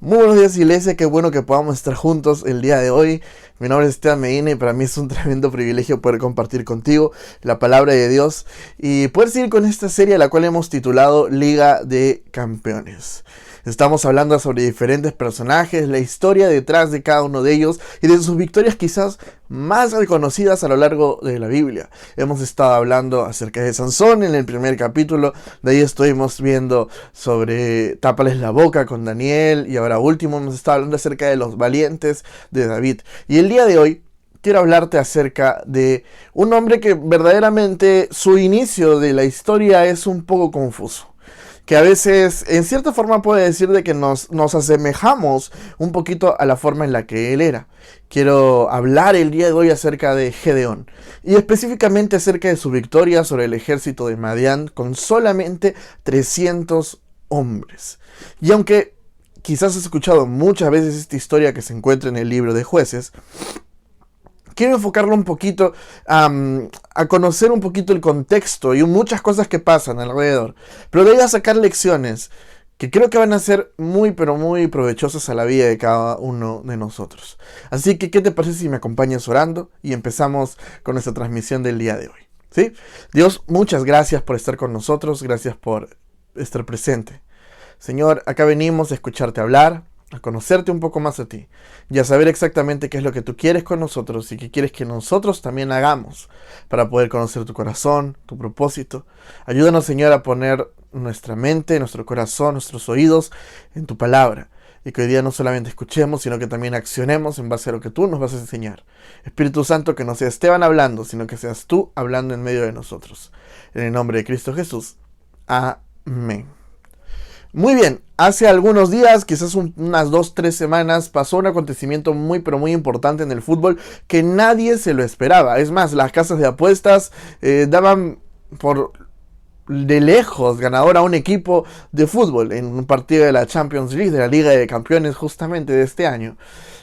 Muy buenos días, iglesia, qué bueno que podamos estar juntos el día de hoy. Mi nombre es Esteban Medina y para mí es un tremendo privilegio poder compartir contigo la palabra de Dios y poder seguir con esta serie a la cual hemos titulado Liga de Campeones. Estamos hablando sobre diferentes personajes, la historia detrás de cada uno de ellos y de sus victorias quizás más reconocidas a lo largo de la Biblia. Hemos estado hablando acerca de Sansón en el primer capítulo, de ahí estuvimos viendo sobre Tápales la boca con Daniel y ahora último hemos estado hablando acerca de los valientes de David. Y el día de hoy quiero hablarte acerca de un hombre que verdaderamente su inicio de la historia es un poco confuso, que a veces en cierta forma puede decir de que nos asemejamos un poquito a la forma en la que él era. Quiero hablar el día de hoy acerca de Gedeón y específicamente acerca de su victoria sobre el ejército de Madián con solamente 300 hombres. Y aunque quizás has escuchado muchas veces esta historia que se encuentra en el libro de Jueces, quiero enfocarlo un poquito a conocer un poquito el contexto y muchas cosas que pasan alrededor. Pero de ahí a sacar lecciones que creo que van a ser muy pero muy provechosas a la vida de cada uno de nosotros. Así que, ¿qué te parece si me acompañas orando y empezamos con nuestra transmisión del día de hoy? ¿Sí? Dios, muchas gracias por estar con nosotros, gracias por estar presente. Señor, acá venimos a escucharte hablar, a conocerte un poco más a ti y a saber exactamente qué es lo que tú quieres con nosotros y qué quieres que nosotros también hagamos para poder conocer tu corazón, tu propósito. Ayúdanos, Señor, a poner nuestra mente, nuestro corazón, nuestros oídos en tu palabra y que hoy día no solamente escuchemos, sino que también accionemos en base a lo que tú nos vas a enseñar. Espíritu Santo, que no sea Esteban hablando, sino que seas tú hablando en medio de nosotros. En el nombre de Cristo Jesús. Amén. Muy bien, hace algunos días, quizás unas 2-3 semanas, pasó un acontecimiento muy pero muy importante en el fútbol que nadie se lo esperaba. Es más, las casas de apuestas daban por de lejos ganador a un equipo de fútbol en un partido de la Champions League, de la Liga de Campeones justamente de este año.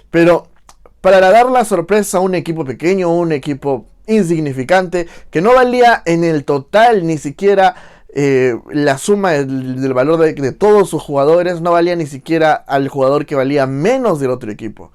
Pero para dar la sorpresa a un equipo pequeño, un equipo insignificante, que no valía en el total ni siquiera la suma del valor de todos sus jugadores, no valía ni siquiera al jugador que valía menos del otro equipo.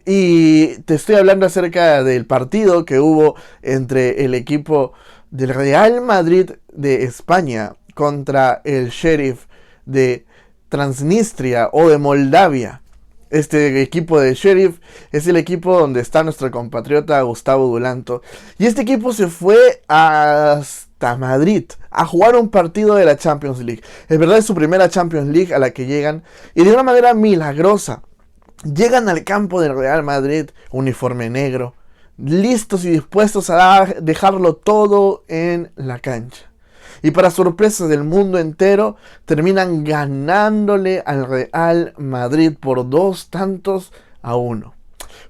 Y te estoy hablando acerca del partido que hubo entre el equipo del Real Madrid de España contra el Sheriff de Transnistria o de Moldavia. Este equipo de Sheriff es el equipo donde está nuestro compatriota Gustavo Dulanto. Y este equipo se fue hasta Madrid a jugar un partido de la Champions League. Es verdad, es su primera Champions League a la que llegan. Y de una manera milagrosa llegan al campo del Real Madrid, uniforme negro, listos y dispuestos a dejarlo todo en la cancha. Y para sorpresa del mundo entero, terminan ganándole al Real Madrid por 2-1.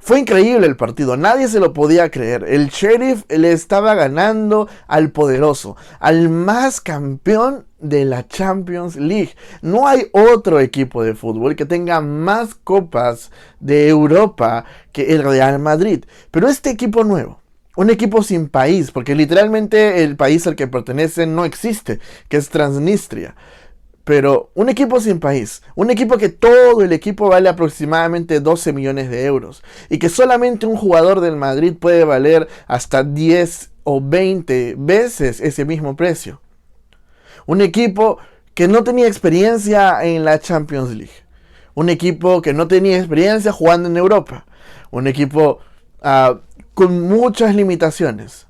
Fue increíble el partido, nadie se lo podía creer. El Sheriff le estaba ganando al poderoso, al más campeón de la Champions League. No hay otro equipo de fútbol que tenga más copas de Europa que el Real Madrid. Pero este equipo nuevo, un equipo sin país, porque literalmente el país al que pertenece no existe, que es Transnistria. Pero un equipo sin país, un equipo que todo el equipo vale aproximadamente 12 millones de euros y que solamente un jugador del Madrid puede valer hasta 10 o 20 veces ese mismo precio. Un equipo que no tenía experiencia en la Champions League. Un equipo que no tenía experiencia jugando en Europa. Un equipo con muchas limitaciones.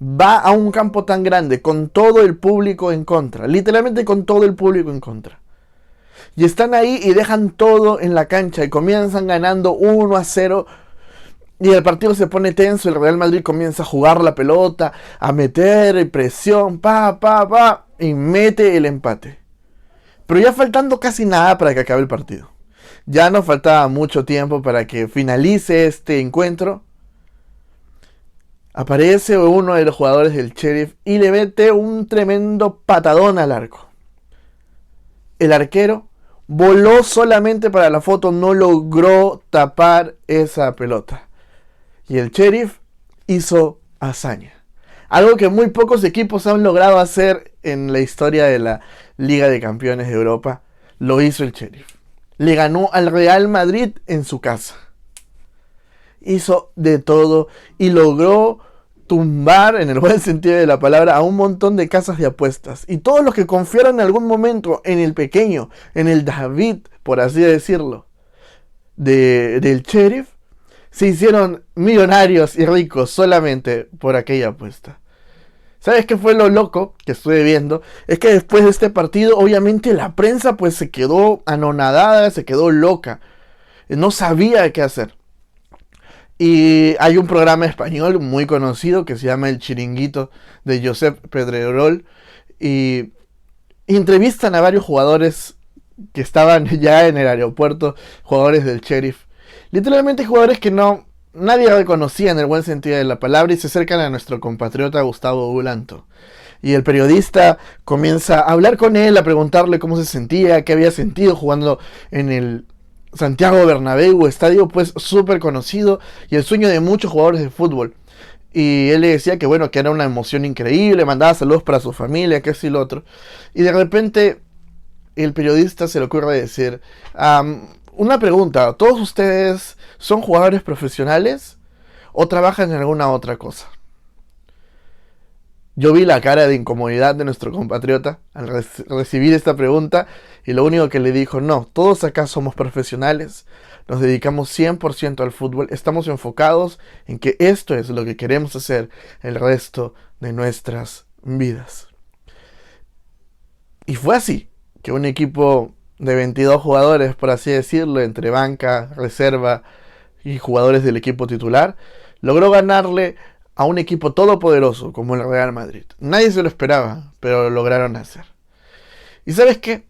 Va a un campo tan grande con todo el público en contra, literalmente con todo el público en contra. Y están ahí y dejan todo en la cancha y comienzan ganando 1-0. Y el partido se pone tenso, el Real Madrid comienza a jugar la pelota, a meter presión, y mete el empate. Pero ya faltando casi nada para que acabe el partido. Ya no faltaba mucho tiempo para que finalice este encuentro. Aparece uno de los jugadores del Sheriff y le mete un tremendo patadón al arco. El arquero voló solamente para la foto, no logró tapar esa pelota. Y el Sheriff hizo hazaña. Algo que muy pocos equipos han logrado hacer en la historia de la Liga de Campeones de Europa. Lo hizo el Sheriff. Le ganó al Real Madrid en su casa. Hizo de todo y logró tumbar, en el buen sentido de la palabra, a un montón de casas de apuestas. Y todos los que confiaron en algún momento en el pequeño, en el David, por así decirlo, del Sheriff, se hicieron millonarios y ricos solamente por aquella apuesta. ¿Sabes qué fue lo loco que estuve viendo? Es que después de este partido, obviamente la prensa pues se quedó anonadada, se quedó loca. No sabía qué hacer. Y hay un programa español muy conocido que se llama El Chiringuito, de Josep Pedrerol. Y entrevistan a varios jugadores que estaban ya en el aeropuerto, jugadores del Sheriff. Literalmente jugadores que nadie reconocía en el buen sentido de la palabra, y se acercan a nuestro compatriota Gustavo Ulanto. Y el periodista comienza a hablar con él, a preguntarle cómo se sentía, qué había sentido jugando en el Santiago Bernabéu, estadio pues súper conocido y el sueño de muchos jugadores de fútbol. Y él le decía que bueno, que era una emoción increíble, mandaba saludos para su familia, que esto y lo otro. Y de repente el periodista se le ocurre decir, una pregunta, ¿todos ustedes son jugadores profesionales o trabajan en alguna otra cosa? Yo vi la cara de incomodidad de nuestro compatriota al recibir esta pregunta, y lo único que le dijo: no, todos acá somos profesionales, nos dedicamos 100% al fútbol, estamos enfocados en que esto es lo que queremos hacer el resto de nuestras vidas. Y fue así que un equipo de 22 jugadores, por así decirlo, entre banca, reserva y jugadores del equipo titular, logró ganarle a un equipo todopoderoso como el Real Madrid. Nadie se lo esperaba, pero lo lograron hacer. ¿Y sabes qué?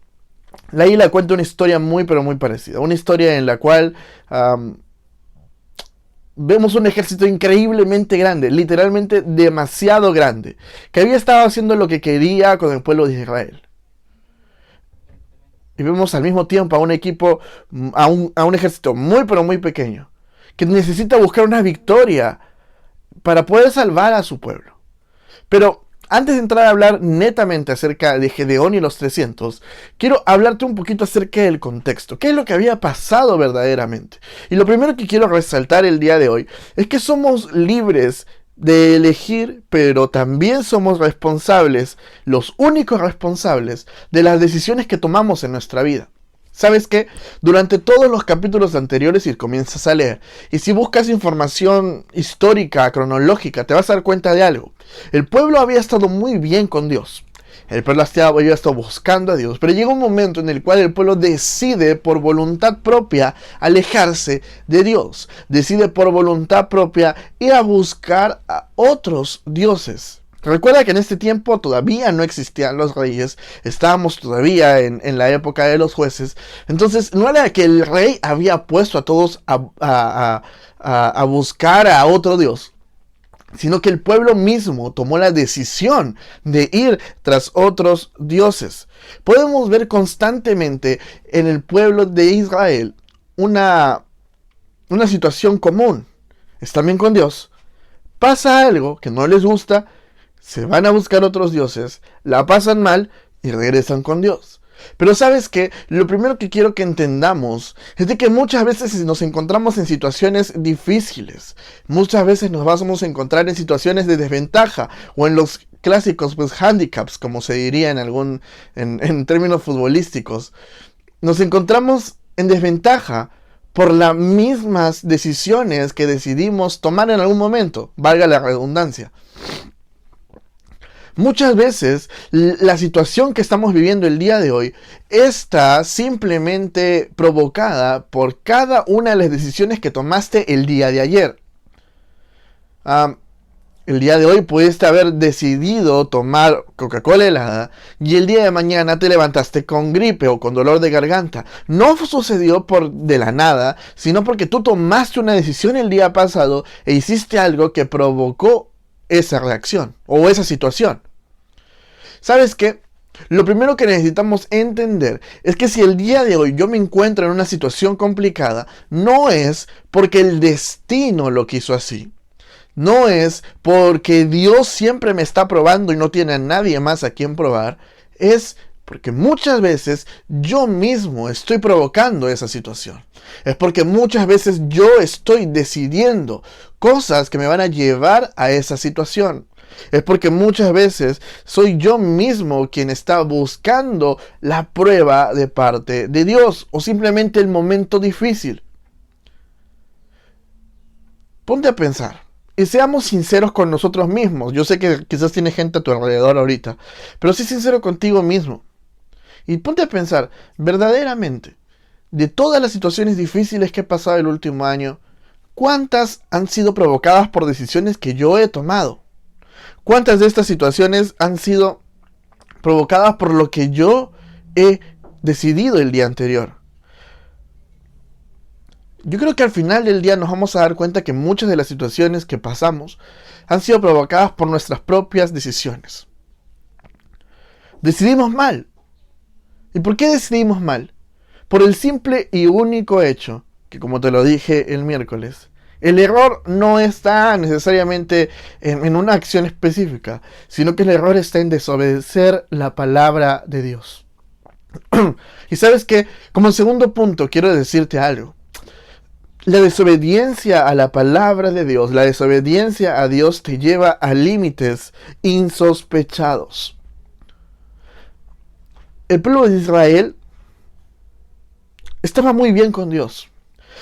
La isla cuenta una historia muy pero muy parecida. Una historia en la cual vemos un ejército increíblemente grande, literalmente demasiado grande, que había estado haciendo lo que quería con el pueblo de Israel. Y vemos al mismo tiempo a un equipo, a un ejército muy pero muy pequeño, que necesita buscar una victoria para poder salvar a su pueblo. Pero antes de entrar a hablar netamente acerca de Gedeón y los 300, quiero hablarte un poquito acerca del contexto. ¿Qué es lo que había pasado verdaderamente? Y lo primero que quiero resaltar el día de hoy es que somos libres de elegir, pero también somos responsables, los únicos responsables de las decisiones que tomamos en nuestra vida. ¿Sabes qué? Durante todos los capítulos anteriores, si comienzas a leer, y si buscas información histórica, cronológica, te vas a dar cuenta de algo. El pueblo había estado muy bien con Dios. El pueblo había estado buscando a Dios, pero llega un momento en el cual el pueblo decide por voluntad propia alejarse de Dios. Decide por voluntad propia ir a buscar a otros dioses. Recuerda que en este tiempo todavía no existían los reyes, estábamos todavía en la época de los jueces. Entonces no era que el rey había puesto a todos a buscar a otro dios, sino que el pueblo mismo tomó la decisión de ir tras otros dioses. Podemos ver constantemente en el pueblo de Israel una situación común. Están bien con Dios, pasa algo que no les gusta, se van a buscar otros dioses, la pasan mal y regresan con Dios. Pero ¿sabes qué? Lo primero que quiero que entendamos es de que muchas veces nos encontramos en situaciones difíciles. Muchas veces nos vamos a encontrar en situaciones de desventaja o en los clásicos handicaps, como se diría en términos futbolísticos. Nos encontramos en desventaja por las mismas decisiones que decidimos tomar en algún momento, valga la redundancia. Muchas veces la situación que estamos viviendo el día de hoy está simplemente provocada por cada una de las decisiones que tomaste el día de ayer. El día de hoy pudiste haber decidido tomar Coca-Cola helada y el día de mañana te levantaste con gripe o con dolor de garganta. No sucedió de la nada, sino porque tú tomaste una decisión el día pasado e hiciste algo que provocó esa reacción o esa situación. ¿Sabes qué? Lo primero que necesitamos entender es que si el día de hoy yo me encuentro en una situación complicada, no es porque el destino lo quiso así. No es porque Dios siempre me está probando y no tiene a nadie más a quien probar. Es Porque muchas veces yo mismo estoy provocando esa situación. Es porque muchas veces yo estoy decidiendo cosas que me van a llevar a esa situación. Es porque muchas veces soy yo mismo quien está buscando la prueba de parte de Dios o simplemente el momento difícil. Ponte a pensar y seamos sinceros con nosotros mismos. Yo sé que quizás tienes gente a tu alrededor ahorita, pero sé sincero contigo mismo. Y ponte a pensar, verdaderamente, de todas las situaciones difíciles que he pasado el último año, ¿cuántas han sido provocadas por decisiones que yo he tomado? ¿Cuántas de estas situaciones han sido provocadas por lo que yo he decidido el día anterior? Yo creo que al final del día nos vamos a dar cuenta que muchas de las situaciones que pasamos han sido provocadas por nuestras propias decisiones. Decidimos mal. ¿Y por qué decidimos mal? Por el simple y único hecho, que como te lo dije el miércoles, el error no está necesariamente en una acción específica, sino que el error está en desobedecer la palabra de Dios. Y sabes que, como segundo punto, quiero decirte algo. La desobediencia a la palabra de Dios, la desobediencia a Dios te lleva a límites insospechados. El pueblo de Israel estaba muy bien con Dios,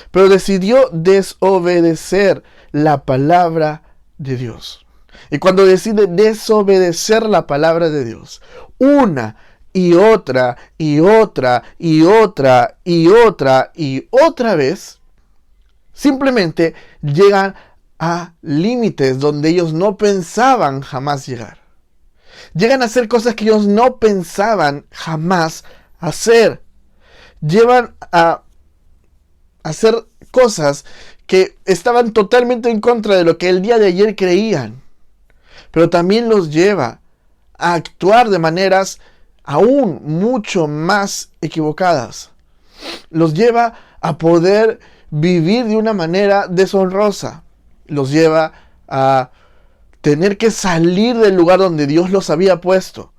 pero decidió desobedecer la palabra de Dios. Y cuando decide desobedecer la palabra de Dios, una y otra y otra y otra y otra y otra vez, simplemente llegan a límites donde ellos no pensaban jamás llegar. Llegan a hacer cosas que ellos no pensaban jamás hacer. Llevan a hacer cosas que estaban totalmente en contra de lo que el día de ayer creían. Pero también los lleva a actuar de maneras aún mucho más equivocadas. Los lleva a poder vivir de una manera deshonrosa. Los lleva a tener que salir del lugar donde Dios los había puesto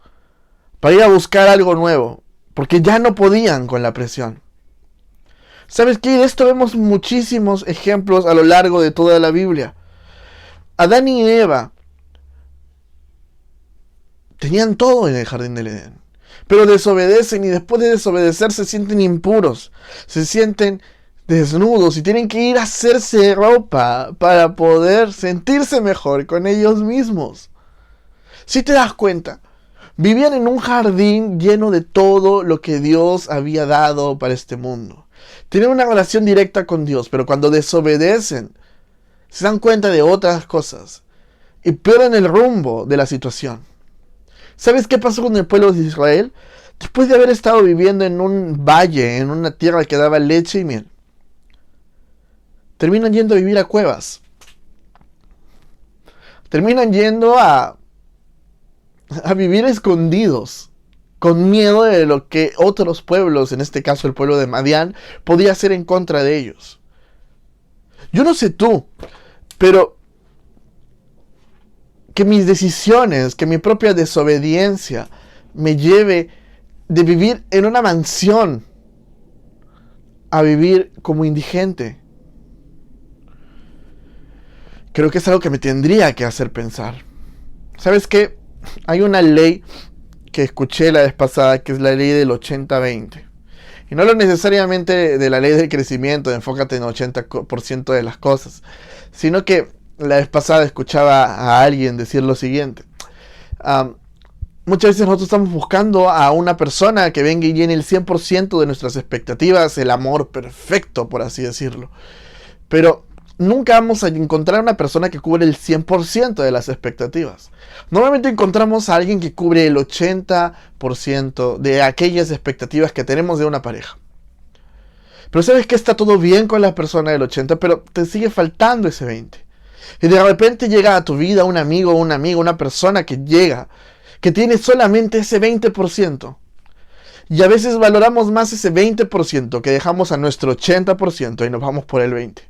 para ir a buscar algo nuevo, porque ya no podían con la presión. ¿Sabes qué? De esto vemos muchísimos ejemplos a lo largo de toda la Biblia. Adán y Eva tenían todo en el jardín del Edén, pero desobedecen y después de desobedecer se sienten impuros, se sienten desnudos y tienen que ir a hacerse ropa para poder sentirse mejor con ellos mismos. Si te das cuenta, vivían en un jardín lleno de todo lo que Dios había dado para este mundo. Tienen una relación directa con Dios, pero cuando desobedecen, se dan cuenta de otras cosas y pierden el rumbo de la situación. ¿Sabes qué pasó con el pueblo de Israel? Después de haber estado viviendo en un valle, en una tierra que daba leche y miel, terminan yendo a vivir a cuevas. Terminan yendo a vivir escondidos, con miedo de lo que otros pueblos, en este caso el pueblo de Madián, podía hacer en contra de ellos. Yo no sé tú, pero que mis decisiones, que mi propia desobediencia me lleve de vivir en una mansión a vivir como indigente. Creo que es algo que me tendría que hacer pensar. ¿Sabes qué? Hay una ley que escuché la vez pasada, que es la ley del 80-20. Y no lo necesariamente de la ley del crecimiento, de enfócate en 80% de las cosas, sino que la vez pasada escuchaba a alguien decir lo siguiente. Muchas veces nosotros estamos buscando a una persona que venga y llene el 100% de nuestras expectativas, el amor perfecto, por así decirlo. Pero nunca vamos a encontrar una persona que cubre el 100% de las expectativas. Normalmente encontramos a alguien que cubre el 80% de aquellas expectativas que tenemos de una pareja. Pero sabes que está todo bien con la persona del 80%, pero te sigue faltando ese 20%. Y de repente llega a tu vida un amigo, una persona que llega, que tiene solamente ese 20%. Y a veces valoramos más ese 20% que dejamos a nuestro 80% y nos vamos por el 20%.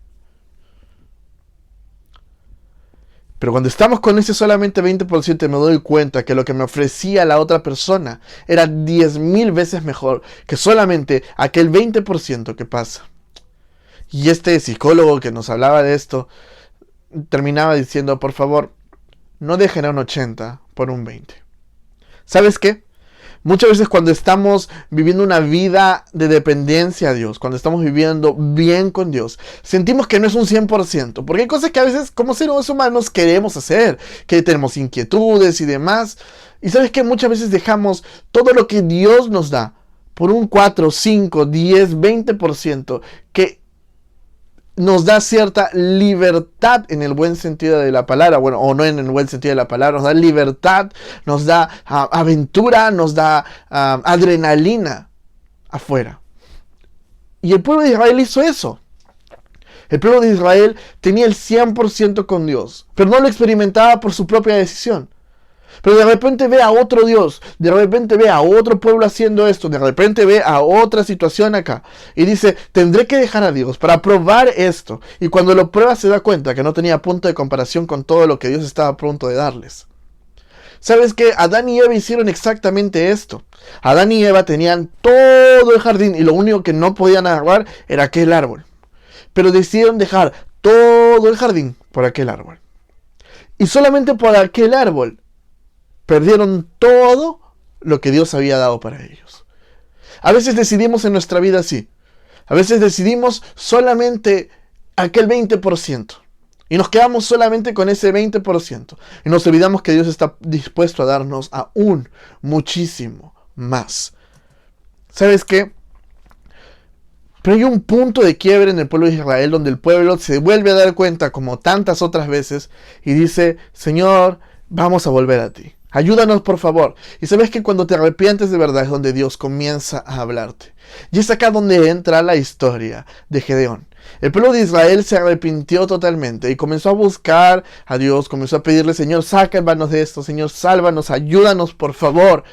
Pero cuando estamos con ese solamente 20% me doy cuenta que lo que me ofrecía la otra persona era 10,000 veces mejor que solamente aquel 20% que pasa. Y este psicólogo que nos hablaba de esto terminaba diciendo, por favor, no dejen a un 80 por un 20. ¿Sabes qué? Muchas veces cuando estamos viviendo una vida de dependencia a Dios, cuando estamos viviendo bien con Dios, sentimos que no es un 100%, porque hay cosas que a veces como seres humanos queremos hacer, que tenemos inquietudes y demás. Y sabes que muchas veces dejamos todo lo que Dios nos da por un 4, 5, 10, 20% que nos da cierta libertad en el buen sentido de la palabra, bueno, o no en el buen sentido de la palabra, nos da libertad, nos da aventura, nos da adrenalina afuera. Y el pueblo de Israel hizo eso. El pueblo de Israel tenía el 100% con Dios, pero no lo experimentaba por su propia decisión. Pero de repente ve a otro Dios, de repente ve a otro pueblo haciendo esto, de repente ve a otra situación acá. Y dice, tendré que dejar a Dios para probar esto. Y cuando lo prueba se da cuenta que no tenía punto de comparación con todo lo que Dios estaba a punto de darles. ¿Sabes qué? Adán y Eva hicieron exactamente esto. Adán y Eva tenían todo el jardín y lo único que no podían agarrar era aquel árbol. Pero decidieron dejar todo el jardín por aquel árbol. Y solamente por aquel árbol perdieron todo lo que Dios había dado para ellos. A veces decidimos en nuestra vida así. A veces decidimos solamente aquel 20%. Y nos quedamos solamente con ese 20%. Y nos olvidamos que Dios está dispuesto a darnos aún muchísimo más. ¿Sabes qué? Pero hay un punto de quiebre en el pueblo de Israel donde el pueblo se vuelve a dar cuenta como tantas otras veces y dice, Señor, vamos a volver a ti. Ayúdanos, por favor. Y sabes que cuando te arrepientes de verdad es donde Dios comienza a hablarte. Y es acá donde entra la historia de Gedeón. El pueblo de Israel se arrepintió totalmente y comenzó a buscar a Dios, comenzó a pedirle, Señor, sácanos de esto, Señor, sálvanos, ayúdanos, por favor.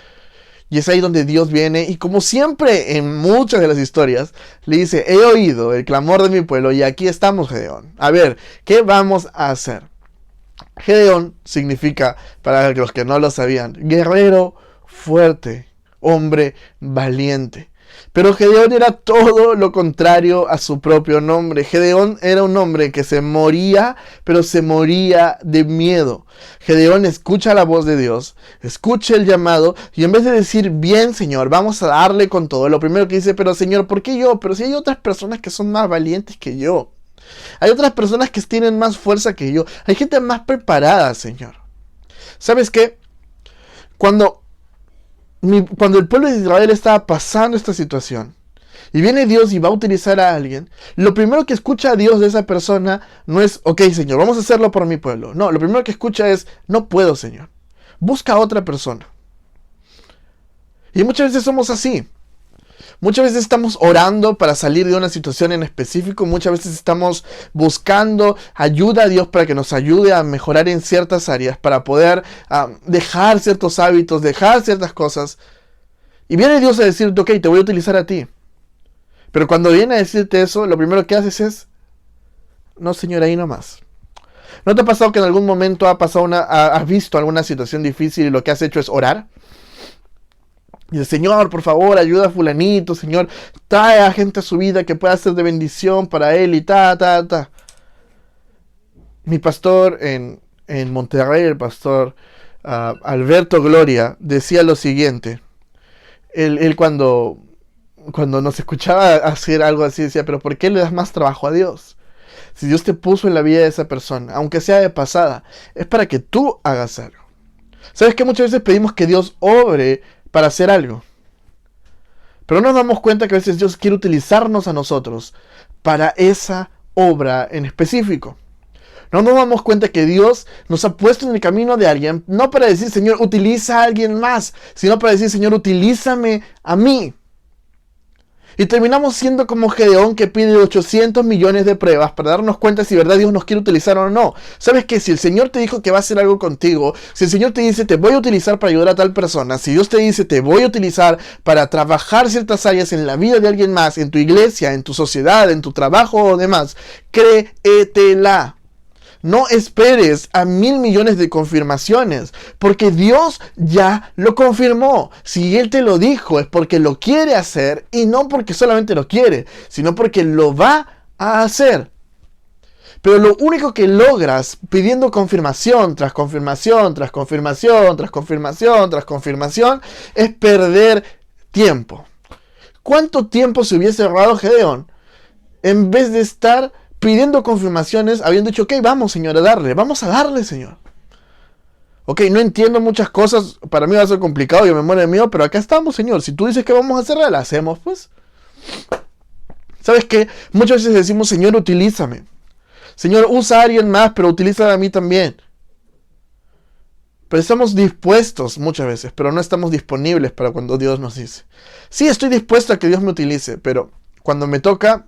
Y es ahí donde Dios viene y como siempre en muchas de las historias, le dice, he oído el clamor de mi pueblo y aquí estamos, Gedeón. A ver, ¿qué vamos a hacer? Gedeón significa, para los que no lo sabían, guerrero fuerte, hombre valiente. Pero Gedeón era todo lo contrario a su propio nombre. Gedeón era un hombre que se moría, pero se moría de miedo. Gedeón escucha la voz de Dios, escucha el llamado, y en vez de decir, bien Señor, vamos a darle con todo, lo primero que dice, pero Señor, ¿por qué yo? Pero si hay otras personas que son más valientes que yo. Hay otras personas que tienen más fuerza que yo. Hay gente más preparada, Señor. ¿Sabes qué? Cuando el pueblo de Israel estaba pasando esta situación y viene Dios y va a utilizar a alguien, lo primero que escucha a Dios de esa persona no es, ok, Señor, vamos a hacerlo por mi pueblo. No, lo primero que escucha es, no puedo, Señor. Busca a otra persona. Y muchas veces somos así. Muchas veces estamos orando para salir de una situación en específico. Muchas veces estamos buscando ayuda a Dios para que nos ayude a mejorar en ciertas áreas, para poder dejar ciertos hábitos, dejar ciertas cosas. Y viene Dios a decirte, ok, te voy a utilizar a ti. Pero cuando viene a decirte eso, lo primero que haces es, no Señor, ahí nomás. ¿No te ha pasado que en algún momento has visto alguna situación difícil y lo que has hecho es orar? Dice, Señor, por favor, ayuda a fulanito, Señor, trae a gente a su vida que pueda ser de bendición para él y ta. Mi pastor en Monterrey, el pastor Alberto Gloria, decía lo siguiente. Él cuando nos escuchaba hacer algo así, decía, pero ¿por qué le das más trabajo a Dios? Si Dios te puso en la vida de esa persona, aunque sea de pasada, es para que tú hagas algo. ¿Sabes que muchas veces pedimos que Dios obre para hacer algo? Pero no nos damos cuenta que a veces Dios quiere utilizarnos a nosotros para esa obra en específico. No nos damos cuenta que Dios nos ha puesto en el camino de alguien, no para decir, Señor, utiliza a alguien más, sino para decir, Señor, utilízame a mí. Y terminamos siendo como Gedeón, que pide 800 millones de pruebas para darnos cuenta si de verdad Dios nos quiere utilizar o no. ¿Sabes qué? Si el Señor te dijo que va a hacer algo contigo, si el Señor te dice te voy a utilizar para ayudar a tal persona, si Dios te dice te voy a utilizar para trabajar ciertas áreas en la vida de alguien más, en tu iglesia, en tu sociedad, en tu trabajo o demás, créetela. No esperes a 1.000.000.000 de confirmaciones, porque Dios ya lo confirmó. Si Él te lo dijo es porque lo quiere hacer, y no porque solamente lo quiere, sino porque lo va a hacer. Pero lo único que logras pidiendo confirmación tras confirmación, tras confirmación, tras confirmación, tras confirmación, es perder tiempo. ¿Cuánto tiempo se hubiese ahorrado Gedeón en vez de estar pidiendo confirmaciones, habiendo dicho, ok, vamos, Señor, vamos a darle, Señor? Ok, no entiendo muchas cosas, para mí va a ser complicado, yo me muero de miedo, pero acá estamos, Señor. Si tú dices que vamos a hacerla, la hacemos, pues. ¿Sabes qué? Muchas veces decimos, Señor, utilízame. Señor, usa a alguien más, pero utilízame a mí también. Pero estamos dispuestos muchas veces, pero no estamos disponibles para cuando Dios nos dice. Sí, estoy dispuesto a que Dios me utilice, pero cuando me toca,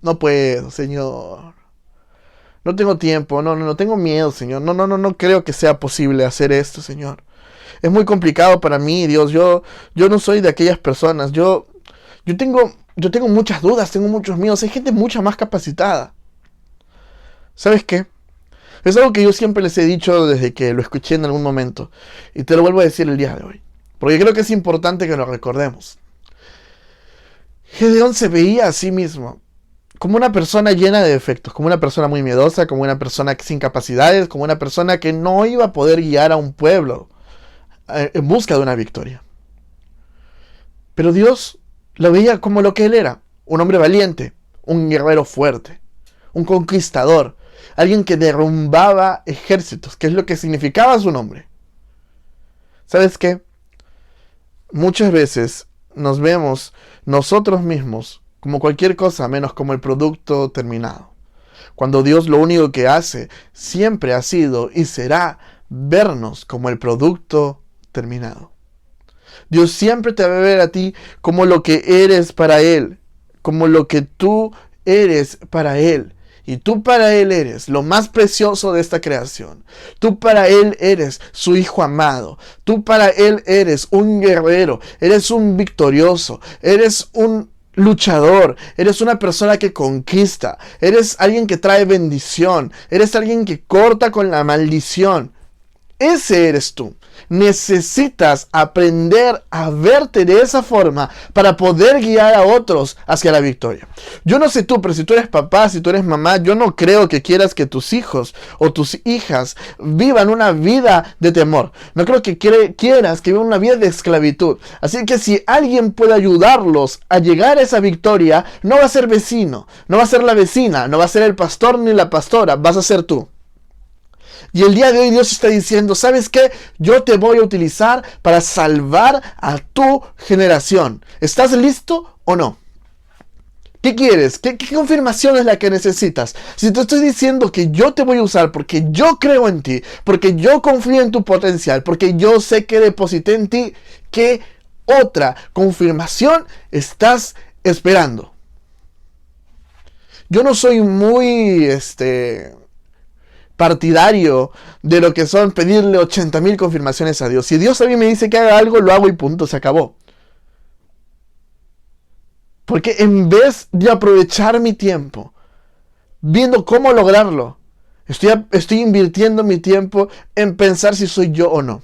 no puedo, Señor. No tengo tiempo, no tengo miedo, Señor. No creo que sea posible hacer esto, Señor. Es muy complicado para mí, Dios. Yo no soy de aquellas personas. Yo tengo muchas dudas, tengo muchos miedos. Hay gente mucho más capacitada. ¿Sabes qué? Es algo que yo siempre les he dicho desde que lo escuché en algún momento. Y te lo vuelvo a decir el día de hoy. Porque creo que es importante que lo recordemos. Gedeón se veía a sí mismo como una persona llena de defectos, como una persona muy miedosa, como una persona sin capacidades, como una persona que no iba a poder guiar a un pueblo en busca de una victoria. Pero Dios lo veía como lo que él era, un hombre valiente, un guerrero fuerte, un conquistador, alguien que derrumbaba ejércitos, que es lo que significaba su nombre. ¿Sabes qué? Muchas veces nos vemos nosotros mismos como cualquier cosa menos como el producto terminado. Cuando Dios lo único que hace siempre ha sido y será vernos como el producto terminado. Dios siempre te va a ver a ti como lo que eres para Él, como lo que tú eres para Él. Y tú para Él eres lo más precioso de esta creación. Tú para Él eres su hijo amado. Tú para Él eres un guerrero. Eres un victorioso. Eres un luchador. Eres una persona que conquista. Eres alguien que trae bendición. Eres alguien que corta con la maldición. Ese eres tú. Necesitas aprender a verte de esa forma para poder guiar a otros hacia la victoria. Yo no sé tú, pero si tú eres papá, si tú eres mamá, yo no creo que quieras que tus hijos o tus hijas vivan una vida de temor. No creo que quieras que vivan una vida de esclavitud. Así que si alguien puede ayudarlos a llegar a esa victoria, no va a ser vecino, no va a ser la vecina, no va a ser el pastor ni la pastora, vas a ser tú. Y el día de hoy Dios está diciendo, ¿sabes qué? Yo te voy a utilizar para salvar a tu generación. ¿Estás listo o no? ¿Qué quieres? ¿Qué confirmación es la que necesitas? Si te estoy diciendo que yo te voy a usar porque yo creo en ti, porque yo confío en tu potencial, porque yo sé que deposité en ti, ¿qué otra confirmación estás esperando? Yo no soy muy partidario de lo que son pedirle 80.000 confirmaciones a Dios. Si Dios a mí me dice que haga algo, lo hago y punto, se acabó. Porque en vez de aprovechar mi tiempo viendo cómo lograrlo, estoy invirtiendo mi tiempo en pensar si soy yo o no.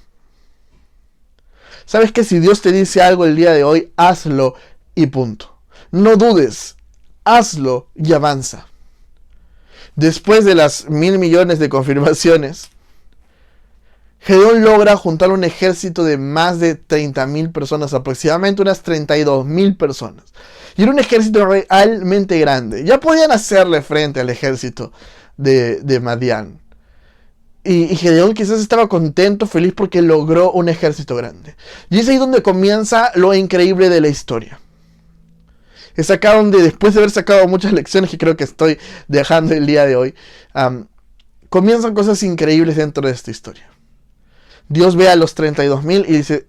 ¿Sabes que si Dios te dice algo el día de hoy, hazlo y punto? No dudes, hazlo y avanza. Después de las 1.000.000.000 de confirmaciones, Gedeón logra juntar un ejército de más de 30.000 personas, aproximadamente unas 32.000 personas. Y era un ejército realmente grande. Ya podían hacerle frente al ejército de Madián. Y Gedeón quizás estaba contento, feliz porque logró un ejército grande. Y es ahí donde comienza lo increíble de la historia. Es acá donde, después de haber sacado muchas lecciones que creo que estoy dejando el día de hoy, comienzan cosas increíbles dentro de esta historia. Dios ve a los 32.000 y dice,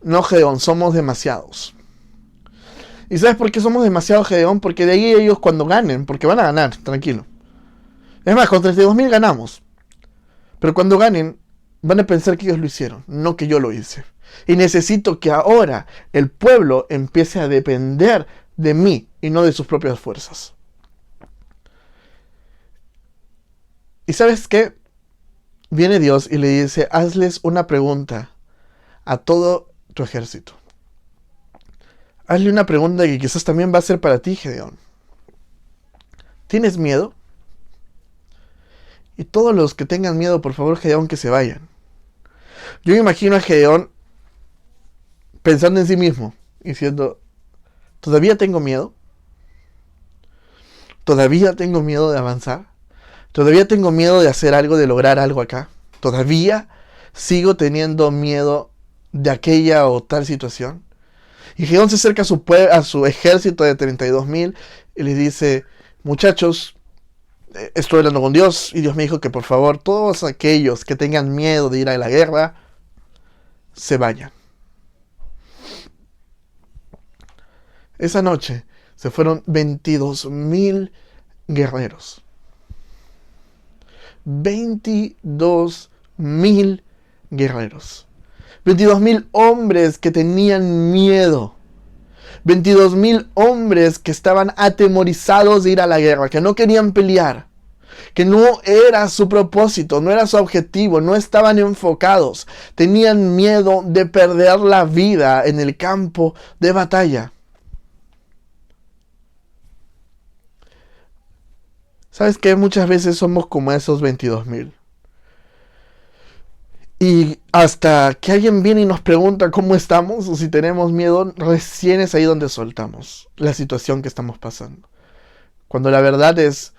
no, Gedeón, somos demasiados. ¿Y sabes por qué somos demasiados, Gedeón? Porque de ahí ellos cuando ganen, porque van a ganar, tranquilo. Es más, con 32.000 ganamos. Pero cuando ganen, van a pensar que ellos lo hicieron, no que yo lo hice. Y necesito que ahora el pueblo empiece a depender de mí y no de sus propias fuerzas. ¿Y sabes qué? Viene Dios y le dice, hazles una pregunta a todo tu ejército. Hazle una pregunta que quizás también va a ser para ti, Gedeón. ¿Tienes miedo? Y todos los que tengan miedo, por favor, Gedeón, que se vayan. Yo me imagino a Gedeón pensando en sí mismo, diciendo, ¿todavía tengo miedo? ¿Todavía tengo miedo de avanzar? ¿Todavía tengo miedo de hacer algo, de lograr algo acá? ¿Todavía sigo teniendo miedo de aquella o tal situación? Y Gedeón se acerca a su ejército de 32,000 y les dice, muchachos, estoy hablando con Dios y Dios me dijo que por favor todos aquellos que tengan miedo de ir a la guerra, se vayan. Esa noche se fueron 22,000 guerreros. 22,000 guerreros. 22,000 hombres que tenían miedo. 22,000 hombres que estaban atemorizados de ir a la guerra, que no querían pelear, que no era su propósito, no era su objetivo, no estaban enfocados. Tenían miedo de perder la vida en el campo de batalla. ¿Sabes qué? Muchas veces somos como esos 22,000. Y hasta que alguien viene y nos pregunta cómo estamos o si tenemos miedo, recién es ahí donde soltamos la situación que estamos pasando. Cuando la verdad es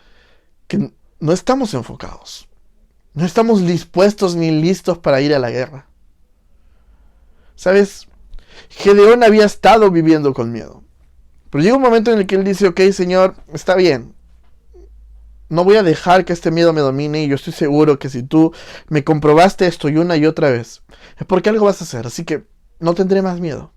que no estamos enfocados. No estamos dispuestos ni listos para ir a la guerra. ¿Sabes? Gedeón había estado viviendo con miedo. Pero llega un momento en el que él dice, ok, Señor, está bien. No voy a dejar que este miedo me domine y yo estoy seguro que si tú me comprobaste esto y otra vez, es porque algo vas a hacer, así que no tendré más miedo.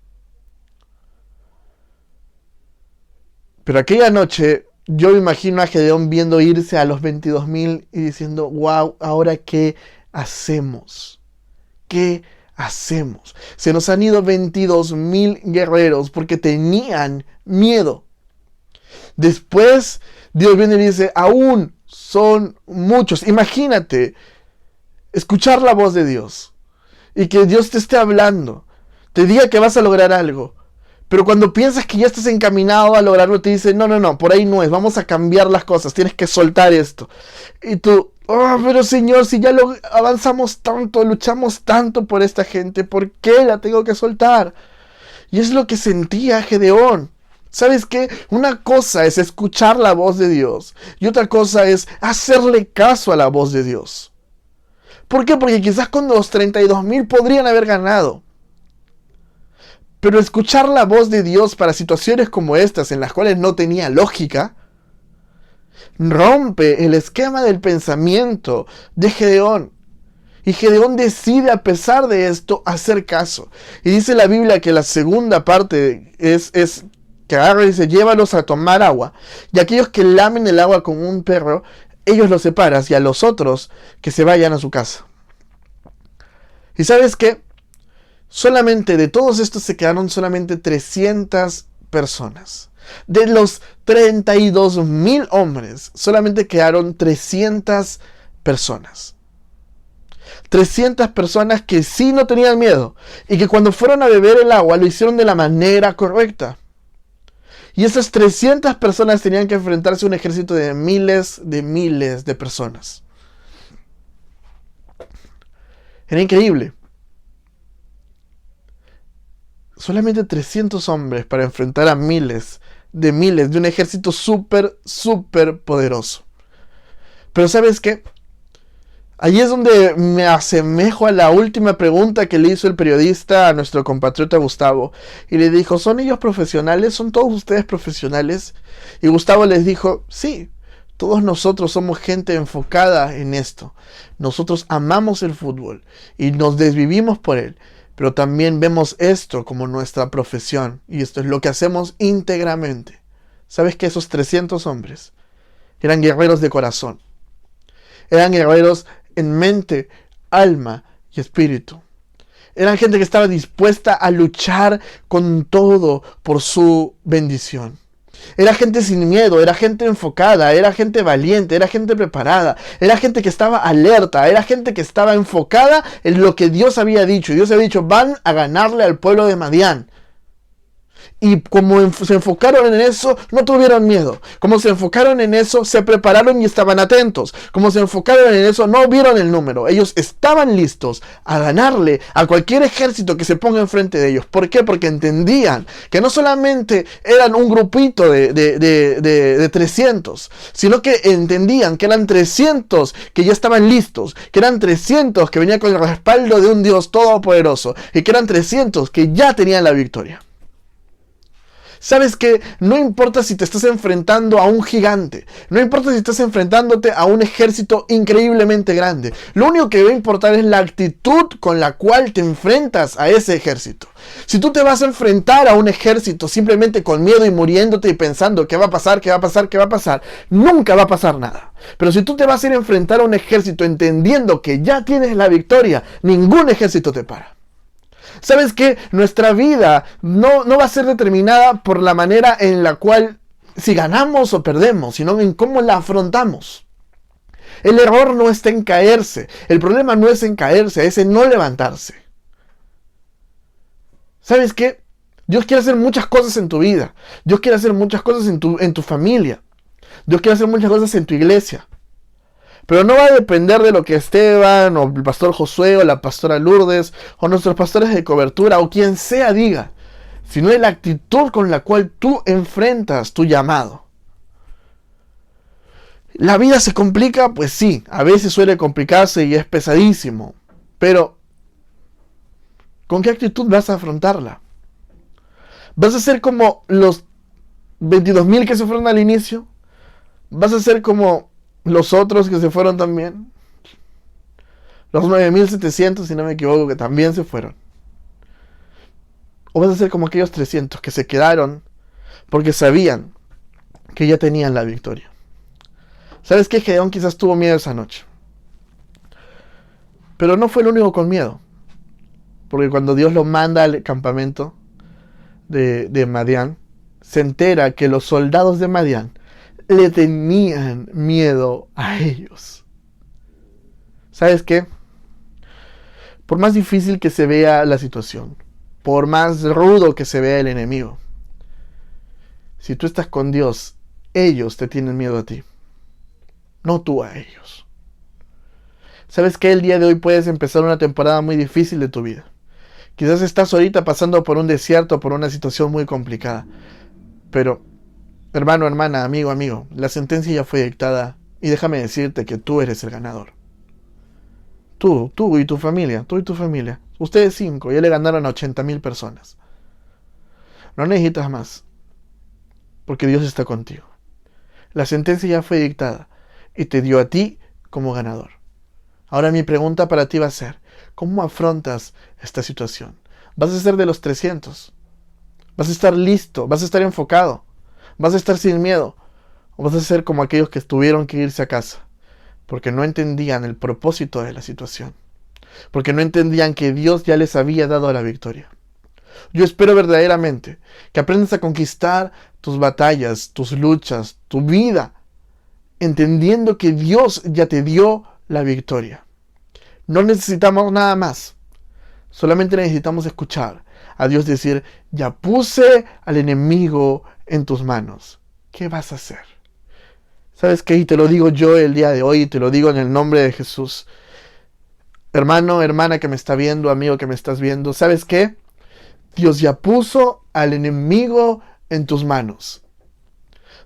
Pero aquella noche yo me imagino a Gedeón viendo irse a los 22,000 y diciendo, wow, ¿ahora qué hacemos? ¿Qué hacemos? Se nos han ido 22,000 guerreros porque tenían miedo. Después Dios viene y dice, aún son muchos. Imagínate escuchar la voz de Dios y que Dios te esté hablando, te diga que vas a lograr algo, pero cuando piensas que ya estás encaminado a lograrlo, te dice, no, por ahí no es, vamos a cambiar las cosas, tienes que soltar esto. Y tú, pero Señor, si ya avanzamos tanto, luchamos tanto por esta gente, ¿por qué la tengo que soltar? Y es lo que sentía Gedeón. ¿Sabes qué? Una cosa es escuchar la voz de Dios y otra cosa es hacerle caso a la voz de Dios. ¿Por qué? Porque quizás con los 32,000 podrían haber ganado. Pero escuchar la voz de Dios para situaciones como estas, en las cuales no tenía lógica, rompe el esquema del pensamiento de Gedeón. Y Gedeón decide, a pesar de esto, hacer caso. Y dice la Biblia que la segunda parte es que agarra y dice, llévalos a tomar agua. Y aquellos que lamen el agua como un perro, ellos los separas, y a los otros que se vayan a su casa. ¿Y sabes qué? Solamente de todos estos se quedaron solamente 300 personas. De los 32,000 hombres, solamente quedaron 300 personas. 300 personas que sí no tenían miedo y que cuando fueron a beber el agua lo hicieron de la manera correcta. Y esas 300 personas tenían que enfrentarse a un ejército de miles de personas. Era increíble. Solamente 300 hombres para enfrentar a miles de un ejército súper poderoso. Pero ¿sabes qué? Allí es donde me asemejo a la última pregunta que le hizo el periodista a nuestro compatriota Gustavo. Y le dijo, ¿son ellos profesionales? ¿Son todos ustedes profesionales? Y Gustavo les dijo, sí, todos nosotros somos gente enfocada en esto. Nosotros amamos el fútbol y nos desvivimos por él. Pero también vemos esto como nuestra profesión. Y esto es lo que hacemos íntegramente. ¿Sabes que esos 300 hombres eran guerreros de corazón? Eran guerreros en mente, alma y espíritu. Eran gente que estaba dispuesta a luchar con todo por su bendición. Era gente sin miedo, era gente enfocada, era gente valiente, era gente preparada, era gente que estaba alerta, era gente que estaba enfocada en lo que Dios había dicho. Y Dios había dicho, van a ganarle al pueblo de Madián. Y como se enfocaron en eso, no tuvieron miedo. Como se enfocaron en eso, se prepararon y estaban atentos. Como se enfocaron en eso, no vieron el número. Ellos estaban listos a ganarle a cualquier ejército que se ponga enfrente de ellos. ¿Por qué? Porque entendían que no solamente eran un grupito de 300, sino que entendían que eran 300 que ya estaban listos, que eran 300 que venían con el respaldo de un Dios todopoderoso y que eran 300 que ya tenían la victoria. Sabes que no importa si te estás enfrentando a un gigante, no importa si estás enfrentándote a un ejército increíblemente grande. Lo único que debe importar es la actitud con la cual te enfrentas a ese ejército. Si tú te vas a enfrentar a un ejército simplemente con miedo y muriéndote y pensando qué va a pasar, qué va a pasar, qué va a pasar, nunca va a pasar nada. Pero si tú te vas a ir a enfrentar a un ejército entendiendo que ya tienes la victoria, ningún ejército te para. ¿Sabes qué? Nuestra vida no va a ser determinada por la manera en la cual si ganamos o perdemos, sino en cómo la afrontamos. El error no está en caerse. El problema no es en caerse, es en no levantarse. ¿Sabes qué? Dios quiere hacer muchas cosas en tu vida. Dios quiere hacer muchas cosas en tu familia. Dios quiere hacer muchas cosas en tu iglesia. Pero no va a depender de lo que Esteban, o el pastor Josué, o la pastora Lourdes, o nuestros pastores de cobertura, o quien sea diga, sino de la actitud con la cual tú enfrentas tu llamado. ¿La vida se complica? Pues sí, a veces suele complicarse y es pesadísimo. Pero, ¿con qué actitud vas a afrontarla? ¿Vas a ser como los 22,000 que se fueron al inicio? ¿Vas a ser como los otros que se fueron también? Los 9,700, si no me equivoco, que también se fueron. ¿O vas a ser como aquellos 300 que se quedaron porque sabían que ya tenían la victoria? ¿Sabes qué? Gedeón quizás tuvo miedo esa noche. Pero no fue el único con miedo. Porque cuando Dios lo manda al campamento de Madián, se entera que los soldados de Madián le tenían miedo a ellos. ¿Sabes qué? Por más difícil que se vea la situación, por más rudo que se vea el enemigo, si tú estás con Dios, ellos te tienen miedo a ti, no tú a ellos. ¿Sabes qué? El día de hoy puedes empezar una temporada muy difícil de tu vida. Quizás estás ahorita pasando por un desierto, por una situación muy complicada, pero hermano, hermana, amigo, la sentencia ya fue dictada y déjame decirte que tú eres el ganador. Tú y tu familia, Ustedes 5 ya le ganaron a 80,000 personas. No necesitas más, porque Dios está contigo. La sentencia ya fue dictada y te dio a ti como ganador. Ahora mi pregunta para ti va a ser, ¿cómo afrontas esta situación? ¿Vas a ser de los 300? ¿Vas a estar listo? ¿Vas a estar enfocado? ¿Vas a estar sin miedo? ¿O vas a ser como aquellos que tuvieron que irse a casa? Porque no entendían el propósito de la situación. Porque no entendían que Dios ya les había dado la victoria. Yo espero verdaderamente que aprendas a conquistar tus batallas, tus luchas, tu vida, entendiendo que Dios ya te dio la victoria. No necesitamos nada más. Solamente necesitamos escuchar a Dios decir, ya puse al enemigo en tus manos. ¿Qué vas a hacer? ¿Sabes qué? Y te lo digo yo el día de hoy, te lo digo en el nombre de Jesús. Hermano, hermana que me está viendo, amigo que me estás viendo, ¿sabes qué? Dios ya puso al enemigo en tus manos.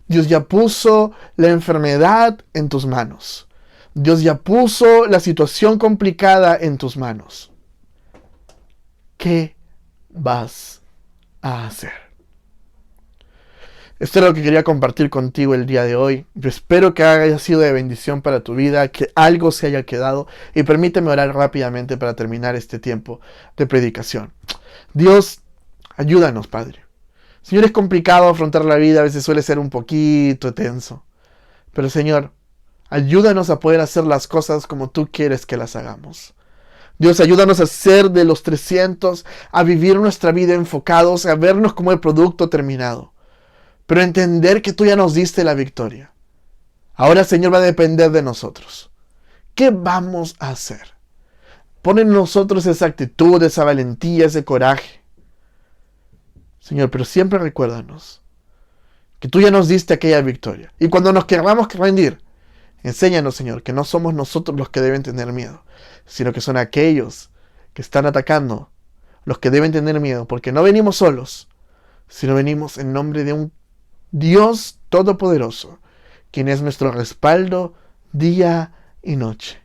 Dios ya puso la enfermedad en tus manos. Dios ya puso la situación complicada en tus manos. ¿Qué vas a hacer? Esto es lo que quería compartir contigo el día de hoy. Yo espero que haya sido de bendición para tu vida, que algo se haya quedado. Y permíteme orar rápidamente para terminar este tiempo de predicación. Dios, ayúdanos, Padre. Señor, es complicado afrontar la vida, a veces suele ser un poquito tenso. Pero Señor, ayúdanos a poder hacer las cosas como tú quieres que las hagamos. Dios, ayúdanos a ser de los 300, a vivir nuestra vida enfocados, a vernos como el producto terminado. pero entender que tú ya nos diste la victoria. Ahora, Señor, va a depender de nosotros. ¿Qué vamos a hacer? Pon en nosotros esa actitud, esa valentía, ese coraje. Señor, pero siempre recuérdanos que tú ya nos diste aquella victoria. Y cuando nos queramos rendir, enséñanos, Señor, que no somos nosotros los que deben tener miedo, sino que son aquellos que están atacando los que deben tener miedo, porque no venimos solos, sino venimos en nombre de un Dios todopoderoso, quien es nuestro respaldo día y noche.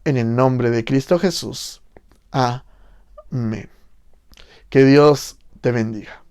En el nombre de Cristo Jesús. Amén. Que Dios te bendiga.